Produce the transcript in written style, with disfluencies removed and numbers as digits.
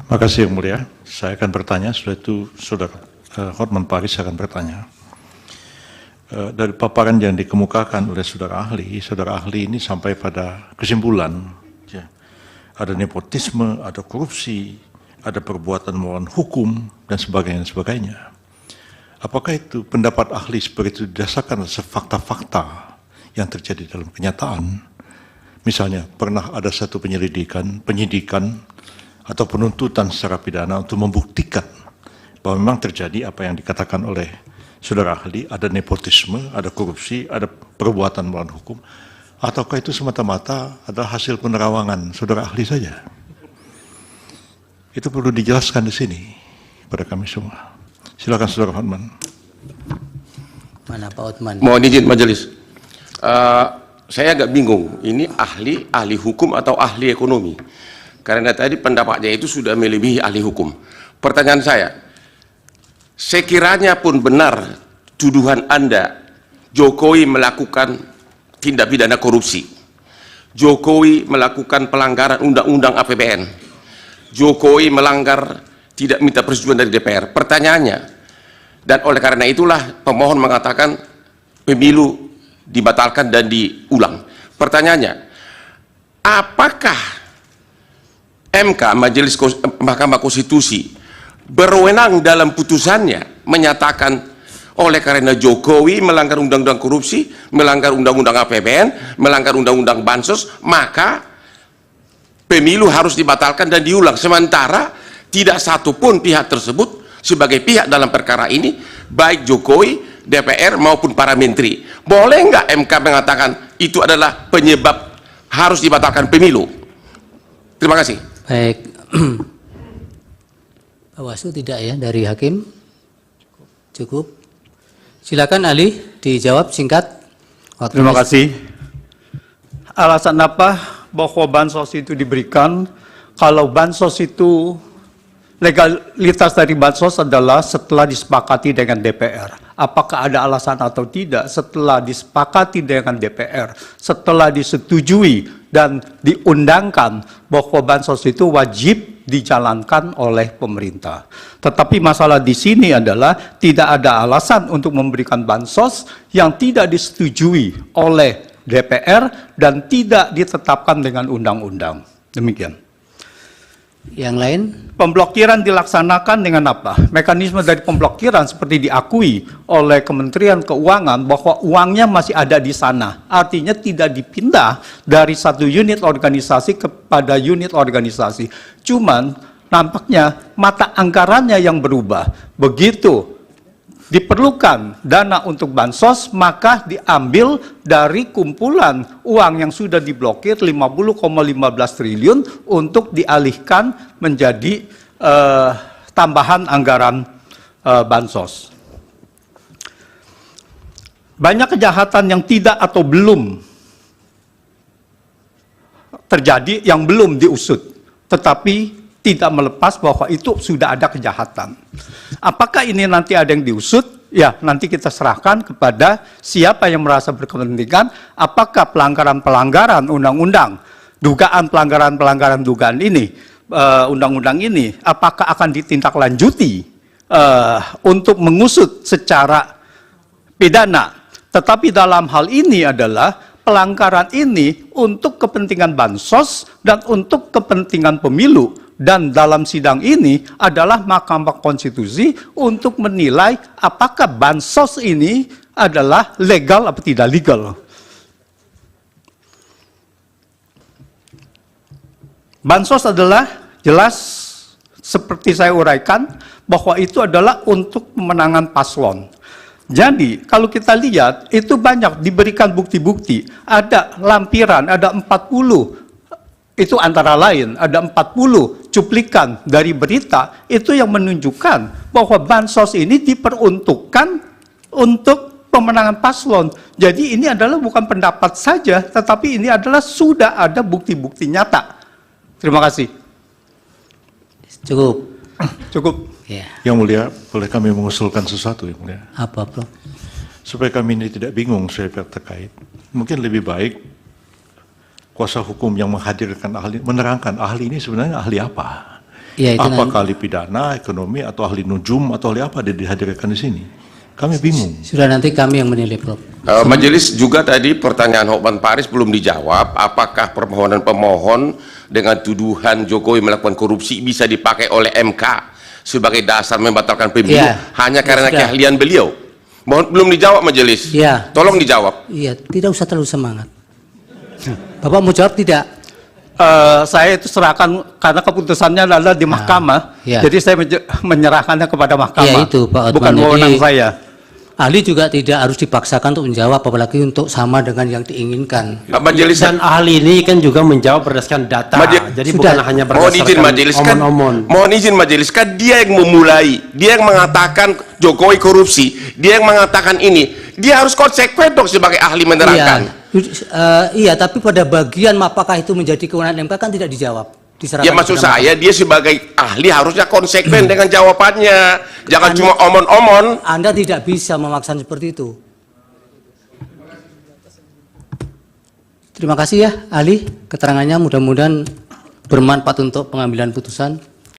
Makasih Yang Mulia. Saya akan bertanya, sudah itu Saudara Hotman Paris akan bertanya. Dari paparan yang dikemukakan oleh saudara ahli ini sampai pada kesimpulan, ya, ada nepotisme, ada korupsi, ada perbuatan melawan hukum, dan sebagainya. Apakah itu pendapat ahli seperti itu didasarkan atas fakta-fakta yang terjadi dalam kenyataan? Misalnya, pernah ada satu penyidikan atau penuntutan secara pidana untuk membuktikan bahwa memang terjadi apa yang dikatakan oleh saudara ahli, ada nepotisme, ada korupsi, ada perbuatan melawan hukum, ataukah itu semata-mata adalah hasil penerawangan saudara ahli saja? Itu perlu dijelaskan di sini pada kami semua. Silakan saudara Hotman. Mana Pak Hotman? Mohon izin majelis. Saya agak bingung, ini ahli hukum atau ahli ekonomi? Karena tadi pendapatnya itu sudah melebihi ahli hukum. Pertanyaan saya, sekiranya pun benar tuduhan Anda, Jokowi melakukan tindak pidana korupsi, Jokowi melakukan pelanggaran undang-undang APBN, Jokowi melanggar tidak minta persetujuan dari DPR. Pertanyaannya, dan oleh karena itulah pemohon mengatakan pemilu dibatalkan dan diulang. Pertanyaannya, apakah MK, Mahkamah Konstitusi, berwenang dalam putusannya menyatakan oleh karena Jokowi melanggar undang-undang korupsi, melanggar undang-undang APBN, melanggar undang-undang bansos, maka pemilu harus dibatalkan dan diulang, sementara tidak satupun pihak tersebut sebagai pihak dalam perkara ini, baik Jokowi, DPR maupun para menteri. Boleh nggak MK mengatakan itu adalah penyebab harus dibatalkan pemilu? Terima kasih. Baik. Bawaslu tidak ya dari hakim? Cukup. Silakan ahli dijawab singkat. Terima kasih. Alasan apa bahwa bansos itu diberikan? Kalau bansos itu, legalitas dari bansos adalah setelah disepakati dengan DPR. Apakah ada alasan atau tidak? Setelah disepakati dengan DPR, setelah disetujui dan diundangkan bahwa bansos itu wajib dijalankan oleh pemerintah. Tetapi masalah di sini adalah tidak ada alasan untuk memberikan bansos yang tidak disetujui oleh DPR dan tidak ditetapkan dengan undang-undang. Demikian. Yang lain? Pemblokiran dilaksanakan dengan apa? Mekanisme dari pemblokiran seperti diakui oleh Kementerian Keuangan bahwa uangnya masih ada di sana. Artinya tidak dipindah dari satu unit organisasi kepada unit organisasi. Cuman nampaknya mata anggarannya yang berubah. Begitu diperlukan dana untuk bansos, maka diambil dari kumpulan uang yang sudah diblokir 50,15 triliun untuk dialihkan menjadi tambahan anggaran bansos. Banyak kejahatan yang tidak atau belum terjadi, yang belum diusut, tetapi tidak melepas bahwa itu sudah ada kejahatan. Apakah ini nanti ada yang diusut? Ya, nanti kita serahkan kepada siapa yang merasa berkepentingan, apakah pelanggaran-pelanggaran undang-undang, dugaan pelanggaran-pelanggaran dugaan ini, undang-undang ini, apakah akan ditindaklanjuti untuk mengusut secara pidana. Tetapi dalam hal ini adalah pelanggaran ini untuk kepentingan bansos dan untuk kepentingan pemilu. Dan dalam sidang ini adalah Mahkamah Konstitusi untuk menilai apakah bansos ini adalah legal atau tidak legal. Bansos adalah jelas seperti saya uraikan bahwa itu adalah untuk pemenangan paslon. Jadi kalau kita lihat itu banyak diberikan bukti-bukti, ada lampiran, ada 40. Itu antara lain, ada 40 cuplikan dari berita itu yang menunjukkan bahwa bansos ini diperuntukkan untuk pemenangan paslon. Jadi ini adalah bukan pendapat saja, tetapi ini adalah sudah ada bukti-bukti nyata. Terima kasih. Cukup. Cukup. Ya. Yang Mulia, boleh kami mengusulkan sesuatu Yang Mulia? Apa, Prof? Supaya kami ini tidak bingung saya terkait, mungkin lebih baik kuasa hukum yang menghadirkan ahli, menerangkan ahli ini sebenarnya ahli apa. Ya, itu Apakah ahli pidana, ekonomi, atau ahli nujum, atau ahli apa dia dihadirkan di sini? Kami bingung. sudah nanti kami yang menilai, Prof. Majelis juga tadi pertanyaan Hotman Paris belum dijawab. Apakah permohonan pemohon dengan tuduhan Jokowi melakukan korupsi bisa dipakai oleh MK sebagai dasar membatalkan pemilu Ya, hanya karena sudah. keahlian beliau? Belum dijawab Majelis. Ya. Tolong dijawab. Iya, tidak usah terlalu semangat. Bapak mau jawab tidak? Saya itu serahkan karena keputusannya adalah di mahkamah, ya. jadi saya menyerahkannya kepada mahkamah. Ya, itu, Pak Hotman. Bukan Jadi, wewenang saya. Ahli juga tidak harus dipaksakan untuk menjawab, apalagi untuk sama dengan yang diinginkan. Majelis Dan ahli ini kan juga menjawab berdasarkan data. Jadi Sudah. bukan hanya mohon izin berdasarkan majelis kan, omon-omon. mohon izin majelis kan dia yang memulai, dia yang mengatakan Jokowi korupsi, dia yang mengatakan ini, dia harus konsekuen dong sebagai ahli menerangkan. Iya, tapi pada bagian apakah itu menjadi kewenangan MK kan tidak dijawab. Diserahkan Ya maksud kepada saya dia sebagai ahli harusnya konsekuen dengan jawabannya, jangan cuma omon-omon. Anda tidak bisa memaksa seperti itu. Terima kasih ya, ahli. Keterangannya mudah-mudahan bermanfaat untuk pengambilan putusan.